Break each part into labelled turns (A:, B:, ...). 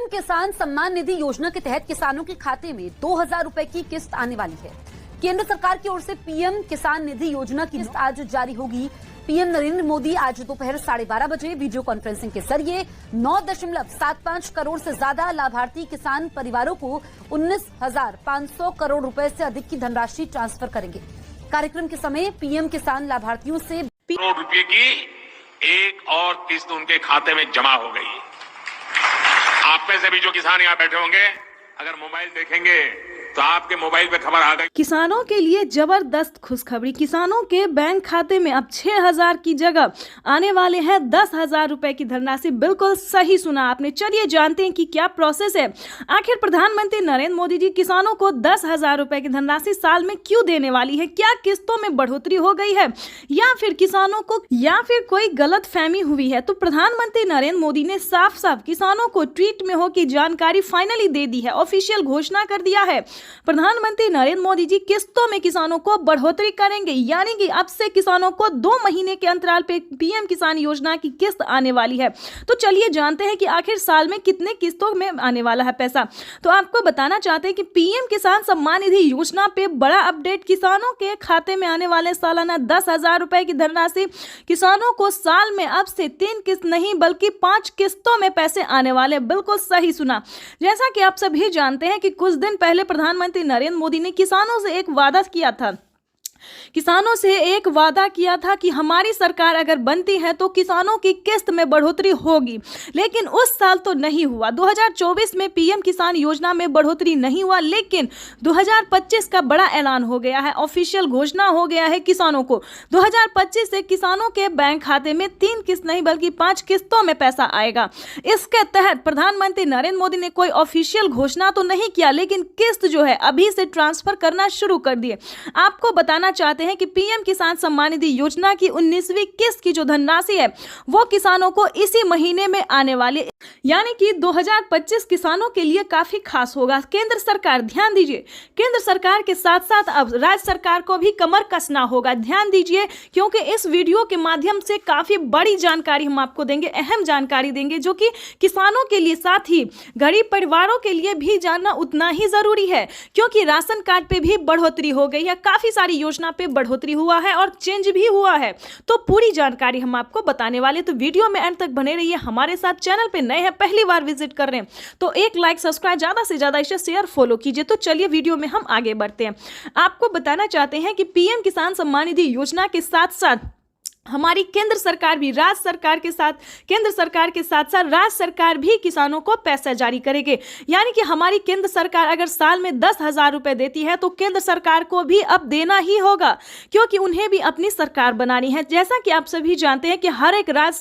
A: PM किसान सम्मान निधि योजना के तहत किसानों के खाते में 2000 रुपए की किस्त आने वाली है। केंद्र सरकार की ओर से पीएम किसान निधि योजना की किस्त आज जारी होगी। पीएम नरेंद्र मोदी आज दोपहर 12:30 बजे वीडियो कॉन्फ्रेंसिंग के जरिए 9.75 करोड़ से ज्यादा लाभार्थी किसान परिवारों को 19,500 करोड़ रुपए से अधिक की धनराशि ट्रांसफर करेंगे। कार्यक्रम के समय पीएम किसान लाभार्थियों से
B: करोड़ रुपए की एक और किस्त उनके खाते में जमा हो गई। आप में से भी जो किसान यहाँ बैठे होंगे, अगर मोबाइल देखेंगे तो आपके मोबाइल पे खबर आ गई।
C: किसानों के लिए जबरदस्त खुशखबरी। किसानों के बैंक खाते में अब 6,000 की जगह आने वाले हैं 10,000 रुपए की धनराशि। बिल्कुल सही सुना आपने। चलिए जानते हैं कि क्या प्रोसेस है। आखिर प्रधानमंत्री नरेंद्र मोदी जी किसानों को 10,000 रुपए की धनराशि साल में क्यों देने वाली है? क्या किस्तों में बढ़ोतरी हो गई है या फिर किसानों को कोई गलत फहमी हुई है? तो प्रधानमंत्री नरेंद्र मोदी ने साफ साफ किसानों को ट्वीट में हो की जानकारी फाइनली दे दी है, ऑफिशियल घोषणा कर दिया है। प्रधानमंत्री नरेंद्र मोदी जी किस्तों में किसानों को बढ़ोतरी करेंगे, यानी कि अब से किसानों को 2 महीने के अंतराल पे पीएम किसान योजना की किस्त आने वाली है। तो चलिए जानते हैं कि आखिर साल में कितने किस्तों में आने वाला है पैसा। तो आपको बताना चाहते हैं कि पीएम किसान सम्मान निधि योजना पे बड़ा अपडेट। किसानों के खाते में आने वाले सालाना 10,000 रुपए की धनराशि किसानों को साल में अब से 3 किस्त नहीं बल्कि 5 किस्तों में पैसे आने वाले। बिल्कुल सही सुना। जैसा कि आप सभी जानते हैं कि कुछ दिन पहले प्रधानमंत्री नरेंद्र मोदी ने किसानों से एक वादा किया था कि हमारी सरकार अगर बनती है तो किसानों की किस्त में बढ़ोतरी होगी, लेकिन उस साल तो नहीं हुआ। 2024 में पीएम किसान योजना में बढ़ोतरी नहीं हुआ, लेकिन 2025 का बड़ा ऐलान हो गया है, ऑफिशियल घोषणा हो गया है किसानों को। 2025 से किसानों के बैंक खाते में 3 किस्त नहीं बल्कि 5 किस्तों में पैसा आएगा। इसके तहत प्रधानमंत्री नरेंद्र मोदी ने कोई ऑफिशियल घोषणा तो नहीं किया, लेकिन किस्त जो है अभी से ट्रांसफर करना शुरू कर दिए। आपको बताना चाहते हैं कि पीएम किसान सम्मान निधि योजना की 19वीं किस्त की जो धनराशि है वो किसानों को इसी महीने में आने वाली, यानी कि 2025 किसानों के लिए काफी खास होगा। केंद्र सरकार, ध्यान दीजिए, केंद्र सरकार के साथ साथ अब राज्य सरकार को भी कमर कसना होगा। ध्यान दीजिए, क्योंकि इस वीडियो के माध्यम से काफी बड़ी जानकारी हम आपको देंगे, अहम जानकारी देंगे, जो कि किसानों के लिए साथ ही गरीब परिवारों के लिए भी जानना उतना ही जरूरी है, क्योंकि राशन कार्ड पे भी बढ़ोतरी हो गई है, काफी सारी योजना पे बढ़ोतरी हुआ है और चेंज भी हुआ है। तो पूरी जानकारी हम आपको बताने वाले, तो वीडियो में अंत तक बने रहिए हमारे साथ। चैनल पे नए हैं, पहली बार विजिट कर रहे हैं तो एक लाइक, सब्सक्राइब, ज्यादा से ज्यादा इसे शेयर, फॉलो कीजिए। तो चलिए वीडियो में हम आगे बढ़ते हैं। आपको बताना चाहते हैं कि पीएम किसान सम्मान निधि योजना के साथ साथ हमारी केंद्र सरकार भी राज्य सरकार के साथ राज्य सरकार भी किसानों को पैसा जारी करेगी। यानी कि हमारी केंद्र सरकार अगर साल में 10,000 रुपए देती है तो केंद्र सरकार को भी अब देना ही होगा, क्योंकि उन्हें भी अपनी सरकार बनानी है। जैसा कि आप सभी जानते हैं कि हर एक राज्य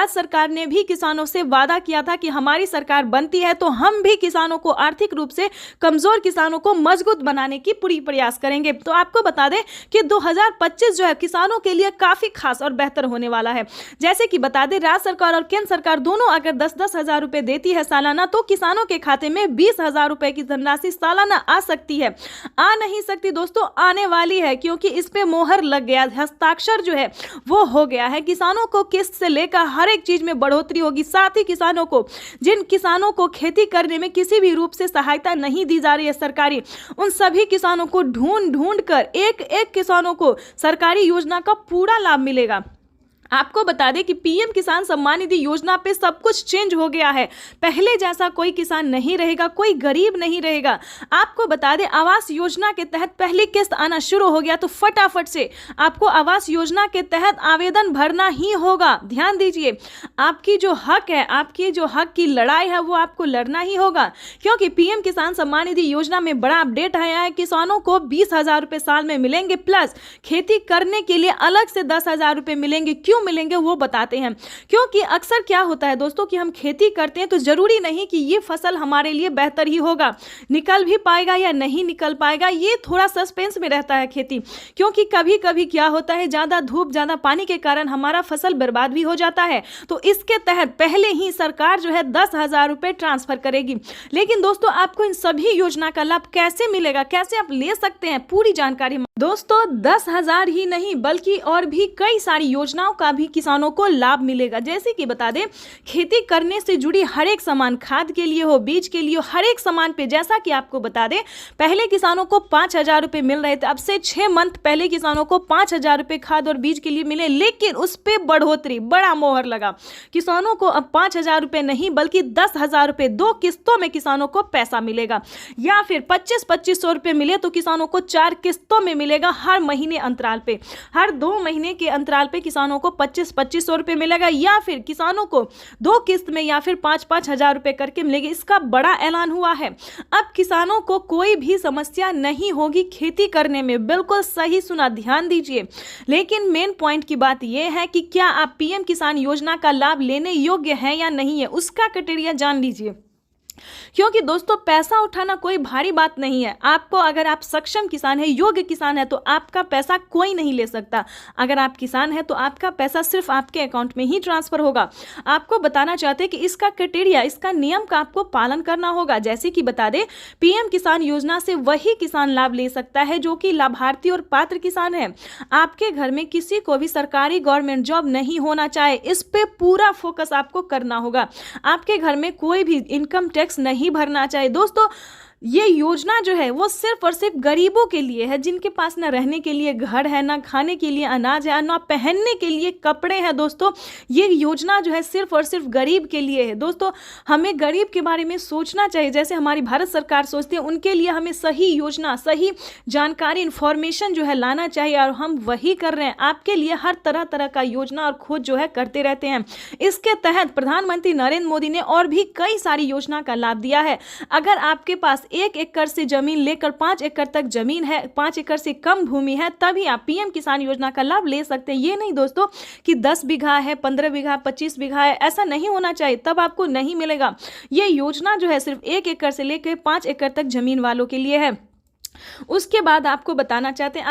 C: सरकार ने भी किसानों से वादा किया था कि हमारी सरकार बनती है तो हम भी किसानों को आर्थिक रूप से कमजोर किसानों को मजबूत बनाने की पूरी प्रयास करेंगे। तो आपको बता दें कि 2025 जो है किसानों के लिए काफी खास और बेहतर होने वाला है। जैसे कि बता दें, राज्य सरकार और केंद्र सरकार दोनों अगर 10-10 हजार रुपए देती है सालाना, तो किसानों के खाते में 20,000 रुपए की धनराशि सालाना आ सकती है। आ नहीं सकती दोस्तों, आने वाली है, क्योंकि इस पे मोहर लग गया, हस्ताक्षर जो है वो हो गया है। किसानों को किस्त से लेकर हर एक चीज में बढ़ोतरी होगी। साथ ही जिन किसानों को खेती करने में किसी भी रूप से सहायता नहीं दी जा रही है सरकारी, उन सभी किसानों को ढूंढ कर एक किसानों को सरकारी योजना का पूरा लाभ मिलेगा। आपको बता दें कि पीएम किसान सम्मान निधि योजना पे सब कुछ चेंज हो गया है। पहले जैसा कोई किसान नहीं रहेगा, कोई गरीब नहीं रहेगा। आपको बता दें, आवास योजना के तहत पहली किस्त आना शुरू हो गया, तो फटाफट से आपको आवास योजना के तहत आवेदन भरना ही होगा। ध्यान दीजिए, आपकी जो हक की लड़ाई है वो आपको लड़ना ही होगा, क्योंकि पीएम किसान सम्मान निधि योजना में बड़ा अपडेट आया है। किसानों को 20,000 रुपए साल में मिलेंगे, प्लस खेती करने के लिए अलग से 10,000 रुपए मिलेंगे। क्यों मिलेंगे वो बताते हैं, क्योंकि अक्सर क्या होता है दोस्तों कि हम खेती करते हैं तो जरूरी नहीं कि ये फसल हमारे लिए बेहतर ही होगा, निकल भी पाएगा या नहीं निकल पाएगा, ये थोड़ा सस्पेंस में रहता है खेती। क्योंकि कभी कभी क्या होता है, ज्यादा धूप, ज्यादा पानी के कारण हमारा फसल बर्बाद भी हो जाता है। तो इसके तहत पहले ही सरकार जो है 10,000 रुपए ट्रांसफर करेगी। लेकिन दोस्तों, आपको इन सभी योजना का लाभ कैसे मिलेगा, कैसे आप ले सकते हैं, पूरी जानकारी दोस्तों 10,000 ही नहीं बल्कि और भी कई सारी योजनाओं का का भी किसानों को लाभ मिलेगा। जैसे कि बता दें, खेती करने से जुड़ी हर एक सामान, खाद के लिए हो, बीज के लिए हो, हर एक सामान पे, जैसा कि आपको बता दें, पहले किसानों को 5,000 रुपये मिल रहे थे। अब से 6 मंथ पहले किसानों को 5,000 रुपये खाद और बीज के लिए मिले, लेकिन उस पर बढ़ोतरी, बड़ा मोहर लगा। किसानों को अब 5,000 रुपये नहीं बल्कि 10,000 रुपये 2 किस्तों में किसानों को पैसा मिलेगा, या फिर 25-2500 रुपये मिले तो किसानों को 4 किस्तों में मिलेगा। हर महीने अंतराल पे, हर 2 महीने के अंतराल पे किसानों को 25-2500 रुपये मिलेगा, या फिर किसानों को 2 किस्त में या फिर 5-5 हजार रुपये करके मिलेगी। इसका बड़ा ऐलान हुआ है। अब किसानों को कोई भी समस्या नहीं होगी खेती करने में। बिल्कुल सही सुना, ध्यान दीजिए। लेकिन मेन पॉइंट की बात यह है कि क्या आप पीएम किसान योजना का लाभ लेने योग्य हैं या नहीं है, उसका क्राइटेरिया जान लीजिए। क्योंकि दोस्तों, पैसा उठाना कोई भारी बात नहीं है। आपको, अगर आप सक्षम किसान है, योग्य किसान है, तो आपका पैसा कोई नहीं ले सकता। अगर आप किसान है तो आपका पैसा सिर्फ आपके अकाउंट में ही ट्रांसफर होगा। आपको बताना चाहते हैं कि इसका क्राइटेरिया, इसका नियम का आपको पालन करना होगा। जैसे कि बता दें, पीएम किसान योजना से वही किसान लाभ ले सकता है जो कि लाभार्थी और पात्र किसान है। आपके घर में किसी को भी सरकारी गवर्नमेंट जॉब नहीं होना चाहे, इस पे पूरा फोकस आपको करना होगा। आपके घर में कोई भी इनकम टैक्स नहीं भरना चाहिए। दोस्तों, ये योजना जो है वो सिर्फ और सिर्फ गरीबों के लिए है, जिनके पास ना रहने के लिए घर है, ना खाने के लिए अनाज है, ना पहनने के लिए कपड़े हैं। दोस्तों, ये योजना जो है सिर्फ और सिर्फ गरीब के लिए है। दोस्तों, हमें गरीब के बारे में सोचना चाहिए, जैसे हमारी भारत सरकार सोचती है। उनके लिए हमें सही योजना, सही जानकारी, इंफॉर्मेशन जो है लाना चाहिए, और हम वही कर रहे हैं। आपके लिए हर तरह तरह का योजना और खोज जो है करते रहते हैं। इसके तहत प्रधानमंत्री नरेंद्र मोदी ने और भी कई सारी योजना का लाभ दिया है। अगर आपके पास 1 एकड़ से जमीन लेकर 5 एकड़ तक जमीन है, 5 एकड़ से कम भूमि है, तभी आप पीएम किसान योजना का लाभ ले सकते हैं। ये नहीं दोस्तों कि 10 बीघा है, 15 बीघा, 25 बीघा है, ऐसा नहीं होना चाहिए, तब आपको नहीं मिलेगा। ये योजना जो है सिर्फ 1 एकड़ से लेकर 5 एकड़ तक जमीन वालों के लिए है। उसके बाद आपको बताना चाहते हैं,